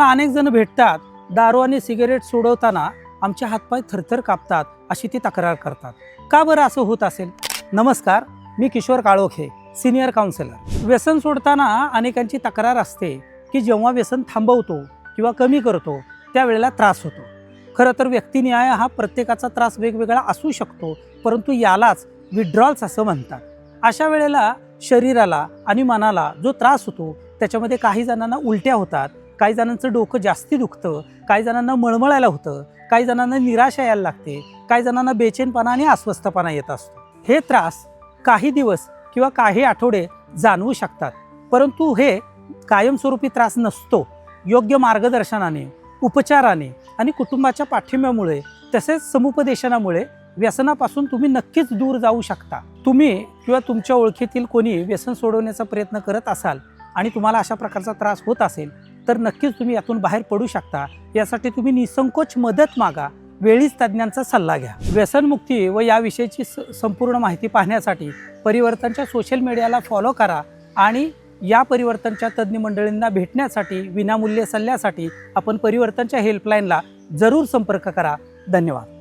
आम्हाला अनेक जण भेटतात, दारू आणि सिगारेट सोडवताना आमचे हातपाय थरथर कापतात अशी ती तक्रार करतात. का बरं असं होत असेल? नमस्कार, मी किशोर काळोखे, सिनियर काउन्सिलर. व्यसन सोडताना अनेकांची तक्रार असते की जेव्हा व्यसन थांबवतो किंवा कमी करतो त्यावेळेला त्रास होतो. खरं तर व्यक्तिनिहाय हा प्रत्येकाचा त्रास वेगवेगळा असू शकतो, परंतु यालाच विड्रॉल्स असं म्हणतात. अशा वेळेला शरीराला आणि मनाला जो त्रास होतो त्याच्यामध्ये काही जणांना उलट्या होतात, काही जणांचं डोकं जास्ती दुखतं, काही जणांना मळमळायला होतं, काही जणांना निराशा यायला लागते, काही जणांना बेचैनपणा आणि अस्वस्थपणा येत असतो. हे त्रास काही दिवस किंवा काही आठवडे जाणवू शकतात, परंतु हे कायमस्वरूपी त्रास नसतो. योग्य मार्गदर्शनाने, उपचाराने आणि कुटुंबाच्या पाठिंब्यामुळे तसेच समुपदेशनामुळे व्यसनापासून तुम्ही नक्कीच दूर जाऊ शकता. तुम्ही किंवा तुमच्या ओळखीतील कोणी व्यसन सोडवण्याचा प्रयत्न करत असाल आणि तुम्हाला अशा प्रकारचा त्रास होत असेल तर नक्कीच तुम्ही यातून बाहेर पडू शकता. यासाठी तुम्ही निसंकोच मदत मागा, वेळीच तज्ज्ञांचा सल्ला घ्या. व्यसनमुक्ती व याविषयीची संपूर्ण माहिती पाहण्यासाठी परिवर्तनच्या सोशल मीडियाला फॉलो करा आणि या परिवर्तनच्या तज्ज्ञ मंडळींना भेटण्यासाठी विनामूल्य सल्ल्यासाठी आपण परिवर्तनच्या हेल्पलाईनला जरूर संपर्क करा. धन्यवाद.